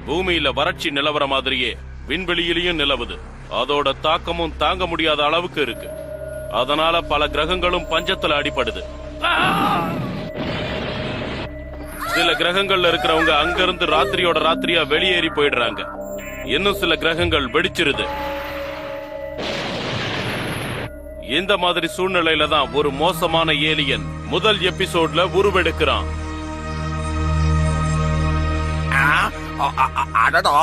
பூமியில வறட்சி நிலவர மாதிரியே விண்வெளியிலையும் நிலவுது. அதோட தாக்கமும் தாங்க முடியாத அளவுக்கு இருக்கு. அதனால பல கிரகங்களும் பஞ்சத்துல அடிபடுது. சில கிரகங்கள்ல இருக்கிறவங்க அங்கிருந்து ராத்திரியோட ராத்திரியா வெளியேறி போயிடுறாங்க. இன்னும் சில கிரகங்கள் வெடிச்சிருது. இந்த மாதிரி சூழ்நிலையில தான் ஒரு மோசமான ஏலியன் முதல் எபிசோட்ல உருவெடுக்கிறான். அடடா,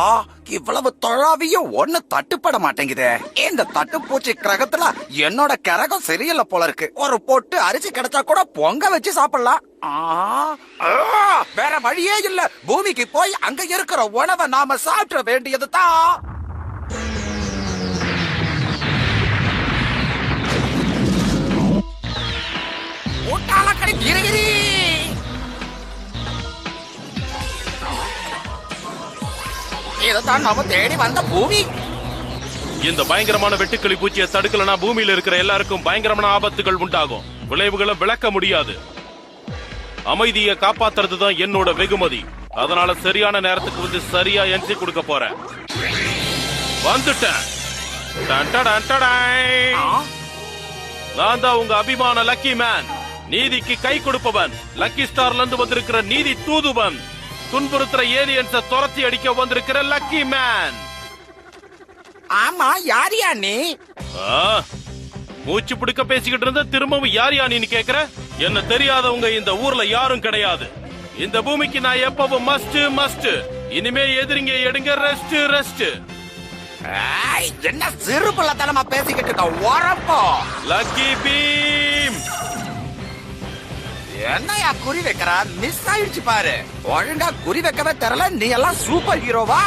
இவ்வளவு தொழாவியும் ஒண்ணு தட்டுப்பட மாட்டேங்குது. இந்த தட்டுப்பூச்சி கிரகத்துல என்னோட கிரகம் சரியில்லை போல இருக்கு. ஒரு பொட்டு அரிசி கிடைச்சா கூட பொங்க வச்சு சாப்பிடலாம். வேற வழியே இல்ல. பூமிக்கு போய் அங்க இருக்கிற உணவை நாம சாப்பிட வேண்டியதுதான். இதுதான் நாம தேடி வந்த பூமி. இந்த பயங்கரமான வெட்டுக்கிளி பூச்சியை தடுக்கலனா பூமியில இருக்கிற எல்லாருக்கும் பயங்கரமான ஆபத்துகள் உண்டாகும். விளைவுகளை விளக்க முடியாது. அமைதியை காப்பாத்துறதுதான் என்னோட வெகுமதி. அதனால சரியான நேரத்துக்கு வந்து சரியா என்ட்ரி கொடுக்க போறேன். வந்துட்டேன். நான் தான் உங்க அபிமான லக்கி மேன், நீதிக்கு கை கொடுப்பவன், லக்கி ஸ்டார்ல இருந்து வந்திருக்கிற நீதி தூதுவன், துன்புறுத்துற ஏலியன்ஸ துரத்தி அடிக்க வந்திருக்கிற லக்கி மேன். ஆமா, யாரியா நீ? மூச்சு பிடிக்க பேசிக்கிட்டு இருந்த திரும்பவும் யாரியா நீன்னு கேக்குற? என்ன தெரியாதவங்க இந்த ஊர்ல யாரும் கிடையாது. இந்த பூமிக்கு நான் எப்பவும் மஸ்ட். இனிமே எதிரிங்க எடுங்க, ரெஸ்ட் ரெஸ்ட். என்ன சிறுபுள்ளத்தனமா பேசிக்கிட்டு இருக்க? உரப்போ லக்கி பீம். என்னையா குறி வைக்கிறா? மிஸ் ஆயிடுச்சு பாரு. ஒழுங்கா குறி வைக்கவே தெரியல. நீ எல்லாம் சூப்பர் ஹீரோவா?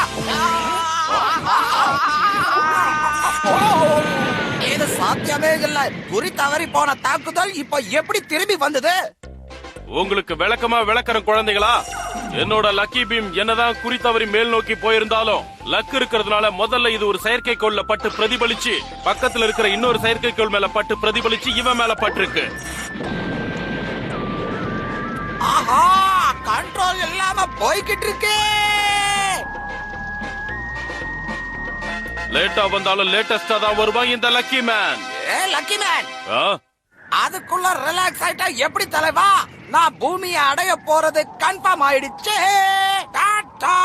இது சாத்தியமே இல்ல. குறி தவறி போன தாக்குதல் இப்ப எப்படி திரும்பி வந்தது? உங்களுக்கு விளக்கமா விளக்கற குழந்தைகளா? என்னோட லக்கி பீம் என்னதான் குறி தவறி மேல் நோக்கி போயிருந்தாலும் லக் இருக்கிறதுனால முதல்ல இது ஒரு செயற்கைக்கோள்ல பட்டு பிரதிபலிச்சு பக்கத்துல இருக்கிற இன்னொரு செயற்கைக்கோள் மேல பட்டு பிரதிபலிச்சு இவன் மேல பட்டிருக்கு. ஆஹா, கண்ட்ரோல் இல்லாம போய்கிட்டு இருக்கு. லேட்டா வந்தாலும் லேட்டஸ்டா தான் வருவான் இந்த லக்கி மேன். லக்கி மேன், அதுக்குள்ள ரிலாக்ஸ் ஆயிட்டா எப்படி தலைவா? நான் பூமியை அடைய போறது கன்ஃபார்ம் ஆயிடுச்சு. டாடா.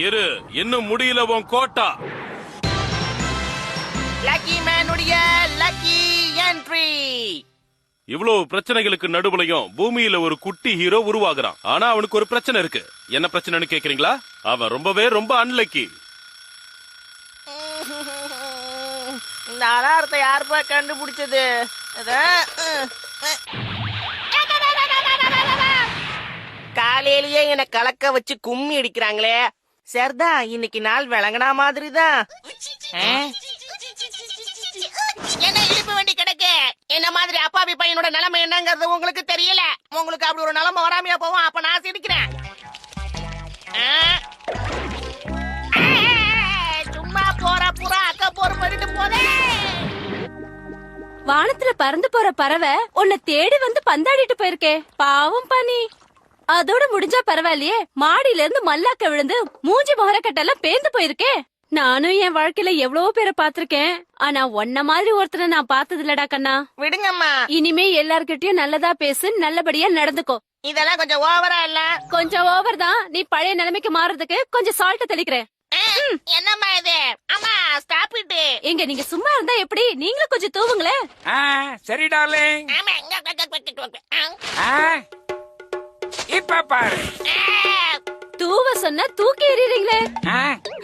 இரு, இன்னும் முடியல உன் கோட்டா. லக்கி மேனுடைய லக்கி என்ட்ரி. இவ்வளவு பிரச்சனைகளுக்கு நடுவுலையும் பூமியில ஒரு குட்டி ஹீரோ உருவாகுறான். ஆனா அவனுக்கு ஒரு பிரச்சனை இருக்கு. என்ன பிரச்சனைன்னு கேக்குறீங்களா? அவன் ரொம்ப அன்லக்கி. இந்த அலாரத்தை யாருப்பா கண்டுபிடிச்சது? காலையிலேயே என்ன கலக்க வச்சு கும்மி அடிக்கிறாங்களே. சரிதா, இன்னைக்கு நாள் விளங்கினா மாதிரிதான். என்ன இழுப்பு வண்டி கிடக்கு? என்ன மாதிரி அப்பாவி பையனோட நிலைமை என்னங்கிறது உங்களுக்கு தெரியல. உங்களுக்கு அப்படி ஒரு நிலைமை வராமையா போவோம். அப்ப நான் சிரிக்கிறேன். சும்மா போற புறா அக்க போற பண்ணிட்டு போதே. வானத்துல பறந்து போற பறவை உன்னை தேடி வந்து பந்தாடிட்டு போயிருக்கே. பாவம் பண்ணி. அதோட முடிஞ்சா பரவாயில்லையே, மாடியில இருந்து மல்லாக்க விழுந்து மூஞ்சி முகரக்கட்டெல்லாம் பேந்து போயிருக்கே. நானும் என் வாழ்க்கையில எவ்வளவு பேரை பாத்திருக்கேன். ஆனா ஒன்ன மாதிரி ஒருத்தரை நான் பார்த்தது இல்லடா கண்ணா. விடுங்கம்மா. இனிமே எல்லார்கிட்டயும் நல்லதா பேசு, நல்லபடியா நடந்துக்கோ. இதெல்லாம் கொஞ்சம் ஓவரா இல்ல? கொஞ்சம் ஓவர் தான். நீ பழைய நிலைமைக்கு மாறுறதுக்கு கொஞ்சம் சால்ட் தெளிக்கிறேன். என்னம்மா இது? அம்மா ஸ்டாப் இட். எங்க நீங்க சும்மா இருந்தா எப்படி? நீங்களும் கொஞ்சம் தூவுங்களே. சரி டார்லிங். இப்ப பாரு. தூவ சொன்னா தூக்கி எறிறீங்களே.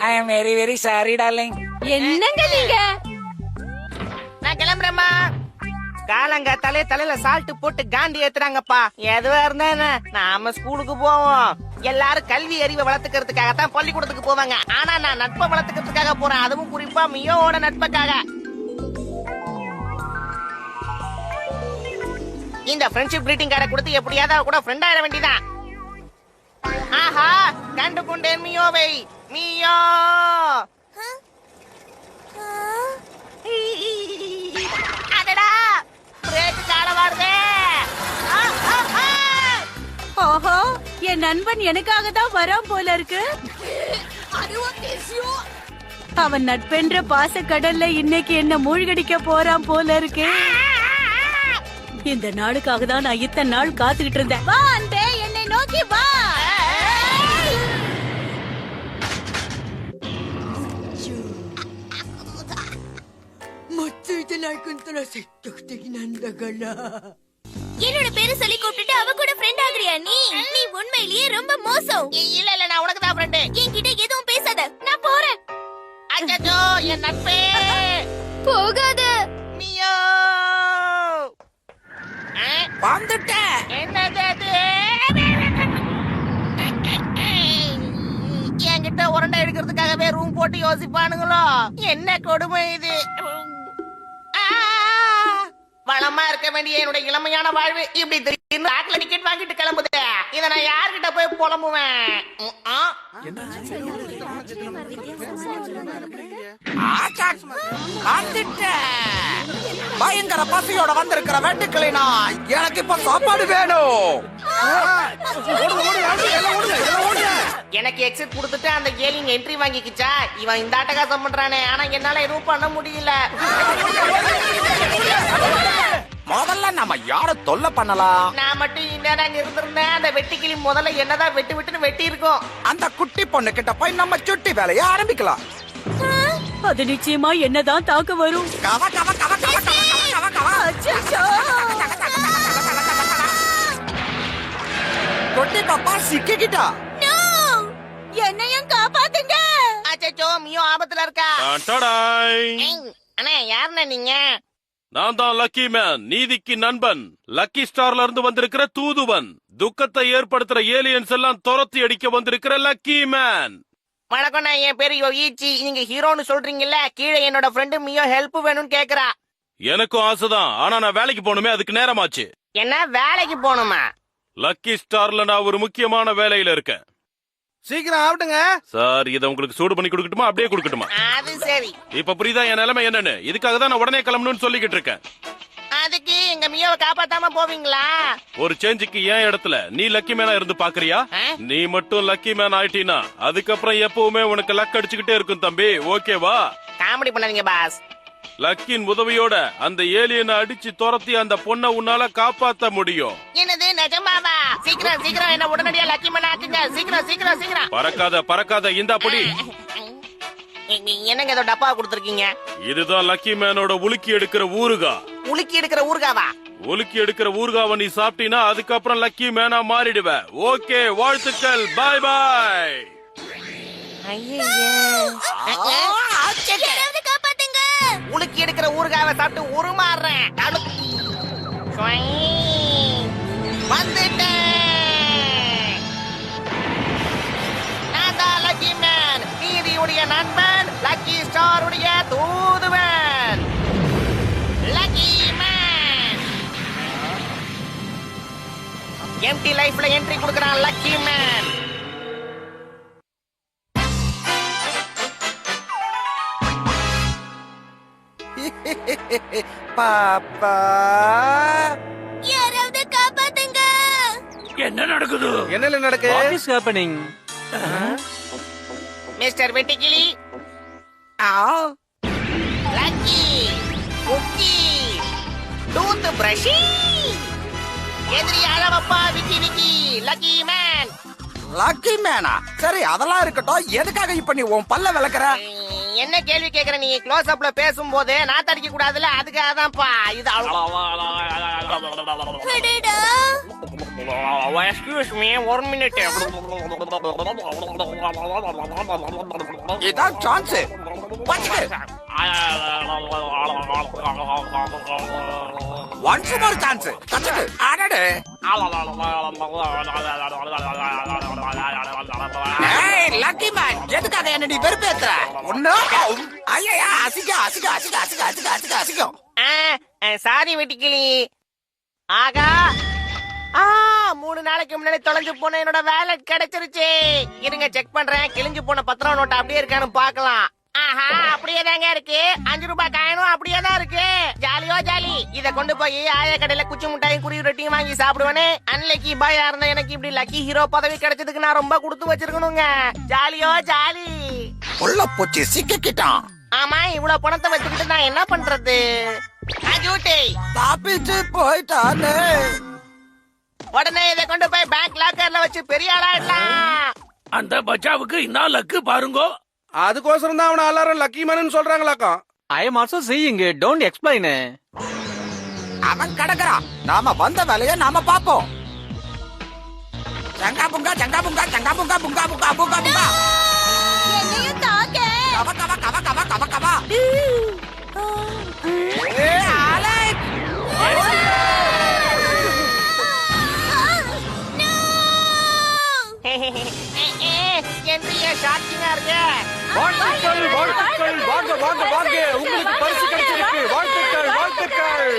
I am very very sorry darling. என்னங்க நீங்க? நான் கிளம்புறேம்மா. காலங்காத்தாலே தலையில சால்ட் போட்டு காந்தி ஏத்துறாங்கப்பா. எதுவா இருந்தா என்ன, நாம ஸ்கூலுக்கு போவோம். எல்லாரும் கல்வி அறிவை வளர்த்துக்கிறதுக்காக தான் பள்ளிக்கூடத்துக்கு போவாங்க. ஆனா நான் நட்பை வளர்த்துக்கிறதுக்காக போறேன். அதுவும் குறிப்பா மியோவோட நட்புக்காக. இந்த ஃப்ரெண்ட்ஷிப் கிரீட்டிங் கார்டை கொடுத்து எப்படியாவது கூட ஃப்ரெண்ட் ஆயிட வேண்டியதான். ஆஹா, கண்டு கொண்டேன் மியோவை. மியோ அடடா, பிரேக் காண வருதே. ஓஹோ, என் நண்பன் எனக்காக தான் வரான் போல இருக்கு. அவன் நட்பென்ற பாச கடல்ல இன்னைக்கு என்ன மூழ்கடிக்க போறான் போல இருக்கு. இந்த நாளுக்காக தான் நான் இத்தனை நாள் காத்துக்கிட்டு இருந்தேன். வா அன்பே, என்னை நோக்கி வா. என்னோட பேரு சொல்லி கூப்பிட்டுட்டு அவ கூட ஃப்ரெண்ட் ஆகுறியா நீ? நீ உண்மையிலேயே ரொம்ப மோசம். இல்ல நான் உனக்கு தான் ஃப்ரெண்டு. என்கிட்ட எதுவும் பேசாத, நான் போறேன். அச்சச்சோ, என் நட்பே. போகாத. மியோ. வந்துட்டேன். என்னது அது? என்கிட்ட உருண்டை எடுக்கிறதுக்காகவே ரூம் போட்டு யோசிப்பானுங்களோ? என்ன கொடுமை இது. வளமா இருக்க வேண்டிய என்னுடைய இளமையான வாழ்வு இப்படி திடீர்னு ஆட்ல டிக்கெட் வாங்கிட்டு கிளம்புது. இத நான் யார்கிட்ட போய் புலம்புவேன்? வந்துட்டேன். பயங்கர பசியோட வந்திருக்கிற வெட்டுக்கிளினா எனக்கு இப்ப சாப்பாடு வேணும். எனக்கு எக்ஸிட் கொடுத்துட்டு அந்த ஏலிங் என்ட்ரி வாங்கிக்கிச்சா? இவன் இந்த ஆட்டகாசம் பண்றானே, ஆனா என்னால எதுவும் பண்ண முடியல. முதல்ல நம்ம யார தொல்லை பண்ணலாம்? நான் மட்டும் இந்நேரம் இருந்திருந்தேன், அந்த வெட்டுக்கிளி முதல்ல என்னதான் வெட்டு வெட்டுன்னு வெட்டி இருக்கும். அந்த குட்டி பொண்ணு கிட்ட போய் நம்ம சுட்டி வேலையை ஆரம்பிக்கலாம். அது நிச்சயமா என்னதான் தாக்க வரும். கவ கவ கவ கவ கவ கவ கவ. குட்டி பாப்பா சிக்கிக்கிட்டா. என்னையும் காப்பாத்துங்க. அச்சச்சோ, மியோ ஆபத்துல இருக்கா. டடாய். அண்ணா, யாருண்ணா நீங்க? நான் தான் லக்கி மேன், நீதிக்கு நண்பன். லக்கி ஸ்டார்ல இருந்து வந்திருக்கிற தூதுவன். துக்கத்தை ஏற்படுத்துற ஏலியன்ஸ் எல்லாம் துரத்தி அடிக்க வந்திருக்கிற லக்கி மேன். வணக்கம், நான் என் பேரு யோயிச்சி. நீங்க ஹீரோன்னு சொல்றீங்கல்ல, கீழே என்னோட ஃப்ரெண்டு மியோ ஹெல்ப் வேணும்னு கேக்குறா. எனக்கும் ஆசைதான், ஆனா நான் வேலைக்கு போகணுமே, அதுக்கு நேரமாச்சு. என்ன வேலைக்கு போகணுமா? லக்கி ஸ்டார்ல நான் ஒரு முக்கியமான வேலையில இருக்கேன். சீக்கிரம் ஆகட்டுங்க சார், இதை உங்களுக்கு சூடு பண்ணி கொடுக்கட்டுமா, அப்படியே கொடுக்கட்டுமா? அது சரி. இப்ப புரியுதா என் நிலைமை என்னன்னு? இதுக்காக தான் நான் உடனே கிளம்பணும்னு சொல்லிக்கிட்டு இருக்கேன். அதுக்கு எங்க மியோவை காப்பாத்தாம போவீங்களா? ஒரு சேஞ்சுக்கு ஏன் இடத்துல நீ லக்கி மேனா இருந்து பாக்குறியா? நீ மட்டும் லக்கி மேன் ஆயிட்டீனா அதுக்கப்புறம் எப்பவுமே உனக்கு லக் அடிச்சுக்கிட்டே இருக்கும் தம்பி, ஓகேவா? காமெடி பண்ணாதீங்க பாஸ். லக்கின் உதவியோட அந்த ஏலியனை அடிச்சு துரத்தி அந்த பொண்ணை உன்னால காப்பாத்த முடியும். என்னது, நிஜமாவா? சீக்கிரம் சீக்கிரம் என்ன உடனடியா லக்கி மேன் ஆக்குங்க. சீக்கிரம் சீக்கிரம் சீக்கிரம். பறக்காத பறக்காத, இந்த பொடி. என்னங்க ஏதோ டப்பா கொடுத்துருக்கீங்க? இதுதான் லக்கி மேனோட உலுக்கி எடுக்கிற ஊறுகா. உலுக்கி எடுக்கிற ஊர்காவா? உலுக்கி எடுக்கிற ஊறுகாவை நீ சாப்பிட்டீனா அதுக்கப்புறம் லக்கி மேனா மாறிடுவ. ஓகே, வாழ்த்துக்கள், பாய் பாய். யாராவது காப்பாத்துங்க. உலுக்கி எடுக்கிற ஊர்காவை சாப்பிட்டு உருமாறுறேன். வந்துட்டேன். நான் தான் லக்கி மேன், நீதியுடைய நண்பன், லக்கி ஸ்டாருடைய தூதுவன், லக்கி மேன். எம்டி லைஃப்ல என்ட்ரி கொடுக்கறான் லக்கி மேன். பாப்பா, யாராவது காப்பாத்துங்க. என்ன நடக்குது? என்னல நடக்கு? What is happening? மிஸ்டர் வெட்டிக்கிளி, லக்கி, குக்கி, டூத் பிரஷி, எதிரி அளவப்பா Vicky Vicky, lucky man. Lucky மேனா? சரி, அதெல்லாம் இருக்கட்டும். எதுக்காக இப்ப நீ உன் பல்ல விளக்குற? என்ன கேள்வி கேக்குற நீ? க்ளோஸ் அப்ல பேசும்போது நான் தடிக்க கூடாதுல, அதுக்காக தான்ப்பா. இது அடடா. எக்ஸ்கியூஸ் மீ, ஒரு மினிட். இதான் சான்ஸ். Once more chance. கச்சக்கு. அடடே. ஏய் லக்கி மேன், எதுக்காக என்ன நீ வெறுப்பேத்துற? ஒண்ணு ஐயா, அசிங்க அசிங்க அசிங்க அசிங்க அசிங்க அசிங்க அசிங்கம். சாரி வெட்டிக்கிளி. ஆகா, 3 நாளைக்கு முன்னாடி தொலைஞ்சு போன என்னோட வேலட் கிடைச்சிருச்சு. இருங்க செக் பண்றேன். கிழிஞ்சு போன 10 ரூபா நோட்டு அப்படியே இருக்கான்னு பாக்கலாம். ஆஹா, அப்படியே தாங்க இருக்கு. 5 ரூபாய் காயினும் அப்படியே தான் இருக்கு. ஜாலியோ ஜாலி. இத கொண்டு போய் ஆய கடையில குச்சி முட்டாயும் குருவி ரொட்டியும் வாங்கி சாப்பிடுவேனே. அன்னைக்கு பாயா இருந்தா எனக்கு இப்படி லக்கி ஹீரோ பதவி கிடைச்சதுக்கு நான் ரொம்ப கொடுத்து வச்சிருக்கணுங்க. ஜாலியோ ஜாலி. புள்ள பூச்சி சிக்கிக்கிட்டான். ஆமா, இவ்வளவு பணத்தை வச்சுக்கிட்டு நான் என்ன பண்றது? அஜூட்டி, தப்பிச்சு போயிட்டானே. உடனே இதை கொண்டு போய் பேங்க் லாக்கர்ல வச்சு பெரிய ஆளாயிடலாம். அந்த பச்சாவுக்கு என்ன லக்கு பாருங்கோ. அதுக்கோசரம் தான் அவன எல்லாரும் லக்கி மேனு சொல்றாங்களாக்கா. I am also seeing it. Don't explain. அவன் கிடக்குறான். நாம வந்த வேலையை நாம பாப்போம். சங்கா புங்கா சங்கா புங்கா சங்கா புங்கா புங்கா புங்கா புங்கா புங்கா. என்னையும் தாக்க. கவ கவ கவ கவ கவ கவ. ஏய் அலெக்ஸ். என்ன ஷாக்கிங்கா இருக்கு. வாழ்த்துக்கள், வாழ்த்துக்கள், வாங்க, வாங்க, வாங்க. உங்களுக்கு பரிசு கிடைச்சிருக்கு. வாழ்த்துக்கள், வாழ்த்துக்கள்.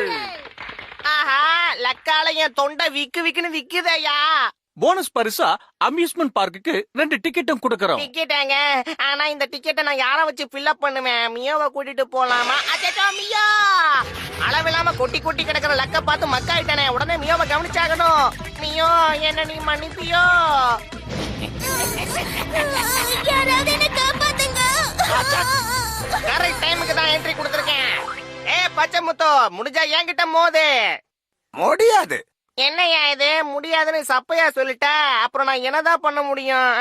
ஆஹா, லக்கால என் தொண்டை விக்கு விக்குன்னு விக்குதையா. போனஸ் பரிசா அம்யூஸ்மெண்ட் பார்க்குக்கு 2 டிக்கெட்டும் கொடுக்கறோம். டிக்கெட்டாங்க. ஆனா இந்த டிக்கெட்டை நான் யார வச்சு ஃபில்அப் பண்ணுவேன்? மியோவை கூட்டிட்டு போலாமா? அச்சச்சோ, மியோ அளவில்லாம கொட்டி கொட்டி கிடக்குற லக்க பார்த்து மக்காயிட்டானே. உடனே மியோவை கவனிச்சாகணும். மியோ, என்ன நீ மன்னிப்பியோ? யாராவது என்ன காப்பாத்துங்க. கரெக்ட் டைமுக்கு தான் என்ட்ரி கொடுத்துருக்கேன். பச்சை முத்தோ, முடிஞ்சா என்கிட்ட மோது. முடியாது. என்னையா இது முடியாதுன்னு சப்பையா சொல்லிட்ட? அப்புறம் நான் என்னதான் பண்ண முடியும்?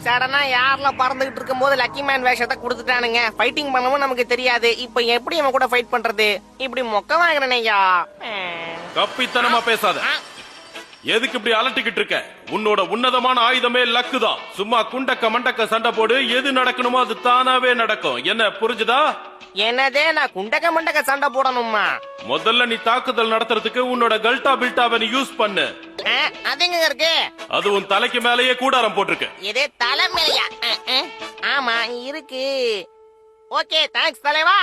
சடனா யாரெல்லாம் பறந்துகிட்டு இருக்கும் போது லக்கி மேன் வேஷத்தை கொடுத்துட்டானுங்க. ஃபைட்டிங் பண்ணவும் நமக்கு தெரியாது. இப்ப எப்படி அவன் கூட ஃபைட் பண்றது? இப்படி மொக்க வாங்கினேயா. கப்பித்தனமா பேசாத. எதுக்கு இப்படி அலட்டிக்கிட்டு இருக்க? உன்னோட உன்னதமான ஆயுதமே லக்கு தான். சும்மா குண்டக்க மண்டக்க சண்டை போடு. எது நடக்கணுமோ அது தானாவே நடக்கும். என்ன புரிஞ்சுதா? என்னதே நான் குண்டக்க மண்டக்க சண்டை போடணுமா? முதல்ல நீ தாக்குதல் நடத்துறதுக்கு உன்னோட கல்டா பில்டாவை நீ யூஸ் பண்ணு. அது எங்க இருக்கு? அது உன் தலைக்கு மேலேயே கூடாரம் போட்டிருக்கு. இதே தலைமையா? ஆமா இருக்கு. ஓகே, தேங்க்ஸ் தலைவா.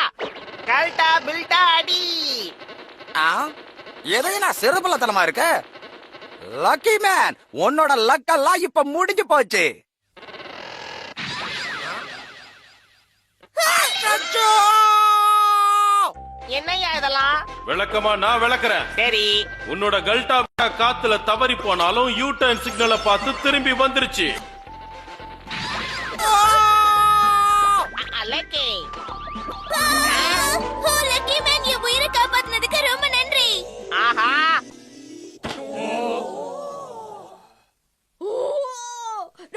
கல்டா பில்டா அடி. எதையும் நான் சிறுபலத்தனமா இருக்க. லக்கி மேன், உன்னோட லக்கெல்லாம் இப்ப முடிஞ்சு போச்சு. என்னையா இதெல்லாம்? விளக்கமா நான் விளக்குறேன். சரி. உன்னோட கல்டா காத்துல தவறி போனாலும் யூ டர்ன் சிக்னலை பார்த்து திரும்பி வந்துருச்சு. லக்கி. லக்கி மேன், என் உயிரை காப்பாத்துனதுக்கு ரொம்ப நன்றி. ஆஹா,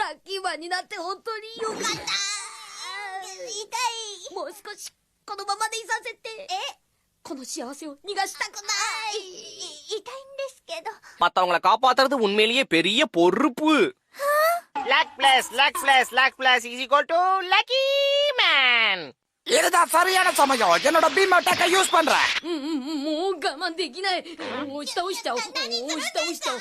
ラッキーマンになって本当によかった。痛い。もう少しこのままでいさせて。この幸せを逃がしたくない。痛いんですけど。மத்தவங்களை காப்பாத்துறது உண்மையிலேயே பெரிய பொறுப்பு. Luck plus luck plus luck plus is equal to lucky man. இதுதான் சரியான சமயம். என்னோட பீம் அட்டாக்க யூஸ் பண்றேன். もう我慢できない。押し倒しちゃおう。押し倒しちゃおう。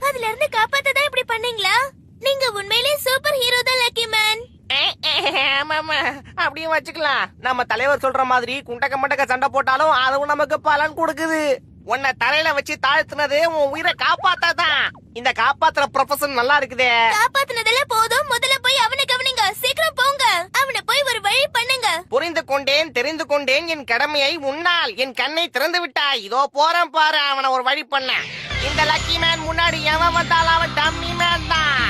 அதுல இருந்து காப்பாத்ததான் இப்படி பண்ணீங்களா? நீங்க உண்மையிலேயே சூப்பர் ஹீரோ தான் லக்கி மேன். ஆமாமா, அப்படியும் வச்சுக்கலாம். நம்ம தலைவர் சொல்ற மாதிரி குண்டக்க மண்டக்க சண்டை போட்டாலும் அதுவும் நமக்கு பலன் கொடுக்குது. உன்னை தலையில வச்சு தாழ்த்துனது உன் உயிரை காப்பாத்தாதான். இந்த காப்பாத்துற ப்ரொஃபஷன் நல்லா இருக்குதே. காப்பாத்துனதெல்லாம் போதும், முதல்ல போய் அவனை கவனிங்க. சீக்கிரம் போங்க, அவனை போய் ஒரு வழி பண்ணுங்க. புரிந்து கொண்டேன், தெரிந்து கொண்டேன் என் கடமையை. உன்னால் என் கண்ணை திறந்து விட்டாய். இதோ போறேன் பாரு அவனை ஒரு வழி பண்ண. இந்த லக்கி மேன் முன்னாடி எவன் வந்தாலும் அவன் டம்மி மேன் தான்.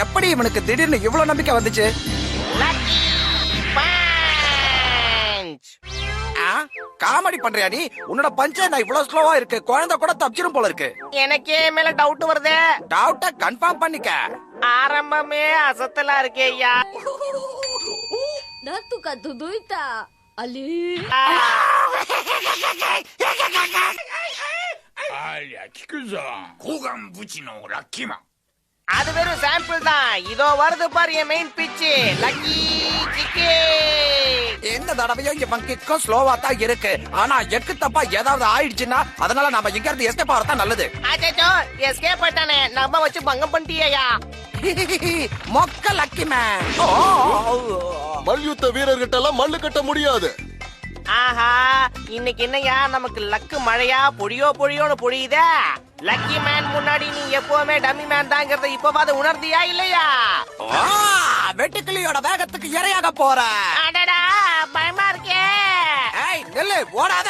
எப்படி இவனுக்கு திடீர்னு இவ்வளவு நம்பிக்கை வந்துச்சு? Lucky punch. காமெடி பண்றியா நீ? உன்னோட பஞ்ச நான் இவ்வளவு ஸ்லோவா இருக்கு. குழந்தை கூட தப்பிச்சிரும் போல இருக்கு. எனக்கே மேல டவுட் வருதே. டவுட்ட கன்ஃபார்ம் பண்ணிக்க. ஆரம்பமே அசத்தலா இருக்கே ஐயா. なんとか届いた。あれ அது வெறும் சாம்பிள் தான். இதோ வருது பாரு என் மெயின் பிச்சு. லக்கி சிக்கி. எந்த தடவையும் இவன் கிக்கும் ஸ்லோவா தான் இருக்கு. ஆனா எக்கு தப்பா ஏதாவது ஆயிடுச்சுன்னா அதனால நாம இங்க இருந்து எஸ்கேப் ஆறதா நல்லது. அச்சோ, எஸ்கேப் ஆயிட்டானே. நம்ம வச்சு பங்கம் பண்ணிட்டியா? மொக்க லக்கி மேன். மல்யுத்த வீரர்கிட்ட எல்லாம் மல்லு கட்ட முடியாது. ஆஹா, இன்னைக்கு என்னையா நமக்கு லக்கு மழையா பொழியோ பொழியோன்னு பொழியுதே. லக்கி மேன் முன்னாடி நீ எப்பவுமே டம்மி மேன் தாங்கிறத இப்பவாது உணர்ந்தியா இல்லையா? வெட்டுக்கிளியோட வேகத்துக்கு இரையாக போற. அடடா, பயமா இருக்கே. ஏய் நில்லு. ஓடாத.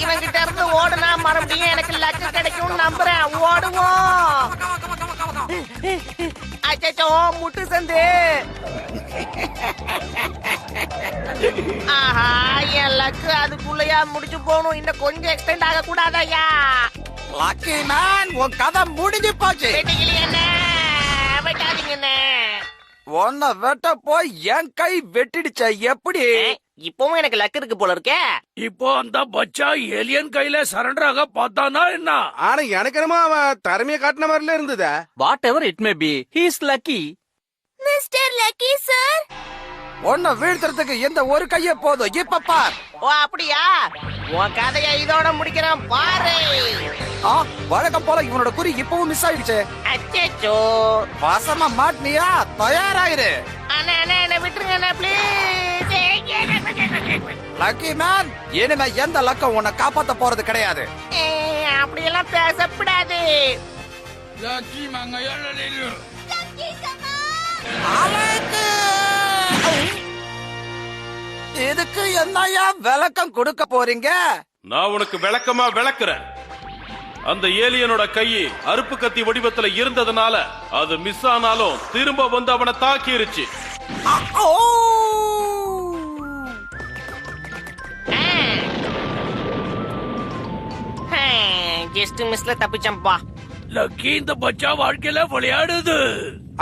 இவன் கிட்ட இருந்து ஓடுனா மறுபடியும் எனக்கு லக்கு கிடைக்கும் நம்புறேன். ஓடுவோம். அச்சோ முட்டு சந்து. ஆஹா என் லக்கு அதுக்குள்ளயா முடிச்சு போகணும். இன்னும் கொஞ்சம் எக்ஸ்டெண்ட் ஆக கூடாதயா? லக்கி மேன், உன் கதை முடிஞ்சு போச்சு. வெட்டிக்கிளி என்ன வெட்டாதீங்க என்ன. உன்னை வெட்ட போய் என் கை வெட்டிடுச்ச. எப்படி? இப்பவும் எனக்கு லக்கு இருக்கு போல இருக்கே. இப்போ அந்த பச்சா ஏலியன் கையில சரண்டர் ஆக பார்த்தானா என்ன? ஆனா எனக்கு என்னமோ அவன் திறமைய காட்டின மாதிரில இருந்ததா. Whatever it may be, he is lucky. Mister lucky sir, உன்னை வீழ்த்துறதுக்கு இந்த ஒரு கையே போதும். இப்ப பார். ஓ அப்படியா? உன் கதையை இதோட முடிக்கிறேன் பாரு. வழக்கம் போல இவனோட குறி இப்பவும் மிஸ் ஆயிடுச்சு. அச்சோ வசமா மாட்டினியா? தயாராயிரு. அண்ணா அண்ணா என்ன விட்டுருங்க அண்ணா ப்ளீஸ். லக்கி மேன், இனிமே எந்த லக்கம் உன்னை காப்பாத்த போறது கிடையாது. அப்படியெல்லாம் பேசப்படாது. அலக்கு! இதுக்கு என்னையா விளக்கம் கொடுக்க போறீங்க? நான் உனக்கு விளக்கமா விளக்குறேன். அந்த ஏலியனோட கையை அறுப்பு கத்தி வடிவத்துல இருந்ததுனால அது மிஸ் ஆனாலும் திரும்ப வந்து அவனை தாக்கிருச்சு. ஜஸ்ட் மிஸ்ல தப்பிச்சம்பா. லக்கி இந்த பச்சா வாழ்க்கையில விளையாடுது.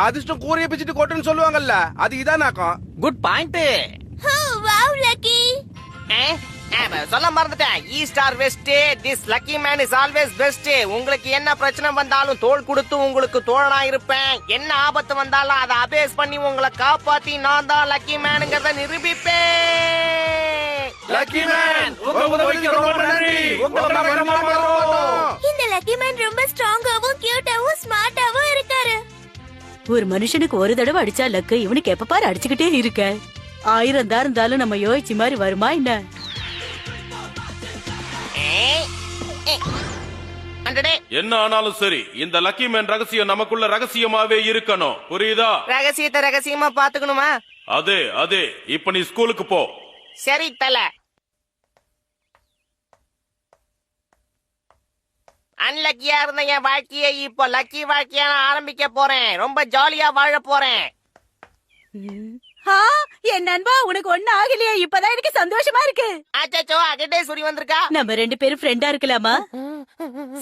அதிர்ஷ்டம் கூரைய பிச்சுட்டு கொட்டுன்னு சொல்லுவாங்கல்ல, அது இதானாக்கம். Good point. Wow lucky. சொல்ல மறந்துட்டேன். East or west, this lucky man is always best. உங்களுக்கு என்ன பிரச்சனை வந்தாலும் தோள் கொடுத்து உங்களுக்கு தோழனா இருப்பேன். என்ன ஆபத்து வந்தாலும் அதை அபேஸ் பண்ணி உங்களை காப்பாத்தி நான் தான் லக்கி மேனுங்கிறத நிரூபிப்பேன். லக்கி மேன், உங்க உதவிக்கு ரொம்ப நன்றி. உங்களை நாம ஏமாத்த மாட்டோம். இந்த லக்கி மேன் ரொம்ப ஸ்ட்ராங்காவும் கியூட்டாவும் ஸ்மார்ட்டாவும் இருக்காரு. ஒரு மனுஷனுக்கு ஒரு தடவை அடிச்சா லக்கு, இவனுக்கு எப்ப பாரு அடிச்சுக்கிட்டே இருக்க. 1000 தான் இருந்தாலும் நம்ம யோசிச்சு மாதிரி வருமா என்ன? என்ன ஆனாலும் சரி, இந்த லக்கி மேன் ரகசியம் நமக்குள்ள ரகசியமாவே இருக்கணும். புரியுதா? ரகசியத்தை ரகசியமா பாத்துக்கணுமா? அதே அதே. இப்ப நீ ஸ்கூலுக்கு போ. சரி தல. அன்லக்கியா இருந்த என் வாழ்க்கையை இப்போ லக்கி வாழ்க்கையா நான் ஆரம்பிக்க போறேன். ரொம்ப ஜாலியா வாழ போறேன். என் நண்பா, உனக்கு ஒண்ணு ஆகலையா? இப்பதான் எனக்கு சந்தோஷமா இருக்கு. அச்சோ அகிட்டே சுரி வந்திருக்கா. நம்ம 2 பேரும் ஃப்ரெண்டா இருக்கலாமா?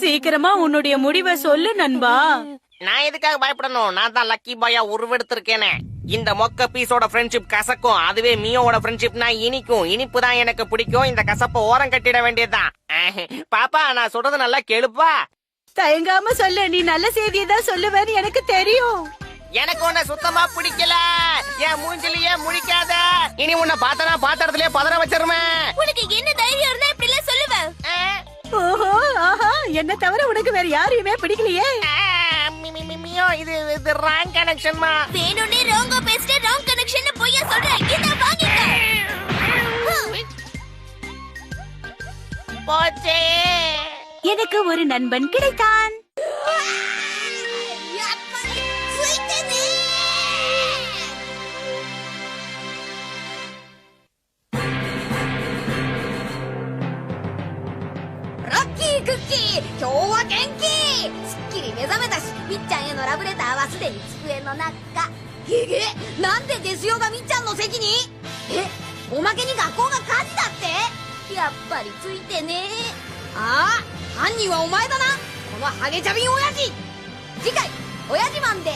சீக்கிரமா உன்னுடைய முடிவை சொல்லு நண்பா. நான் எதுக்காக பயப்படணும்? நான் தான் லக்கி பாயா உருவெடுத்திருக்கேனே. இந்த மொக்க பீஸோட ஃப்ரெண்ட்ஷிப் கசக்கும், அதுவே மியோட ஃப்ரெண்ட்ஷிப்னா இனிக்கும். இனிப்பு தான் எனக்கு பிடிக்கும். இந்த கசப்ப ஓரம் கட்டிட வேண்டியதுதான். பாப்பா நான் சொல்றது நல்லா கேளுப்பா. தயங்காம சொல்லு, நீ நல்ல செய்தியை தான் சொல்லுவேன்னு எனக்கு தெரியும். எனக்கு உன்னை சுத்தமா பிடிக்கல. என் மூஞ்சிலேயே முழிக்காத. இனி உன்னை பார்த்தனா பாத்திரத்திலே பதற வச்சிருவேன். உனக்கு என்ன தைரியம் இருந்தா இப்படி எல்லாம் சொல்லுவேன்? ஓஹோ, ஆஹா, என்ன தவிர உனக்கு வேற யாரையுமே பிடிக்கலையே. மியோ இது ராங் கனெக்ஷன்மா. வேணும்னே ராங்கா பேசிட்டு ராங் கனெக்ஷன் போய் சொல்றேன். இத வாங்கிக்க. போச்சே. எனக்கு ஒரு நண்பன் கிடைத்தான்.ラッキークッキー、今日は元気。すっきり目覚めたし、みっちゃんへのラブレターはすでに机の中。へへ、なんでデスヨがみっちゃんの席に？え、おまけに学校が火事だって？やっぱりついてね。ああ、犯人はお前だな、このハゲチャビン親父。次回、親父マンで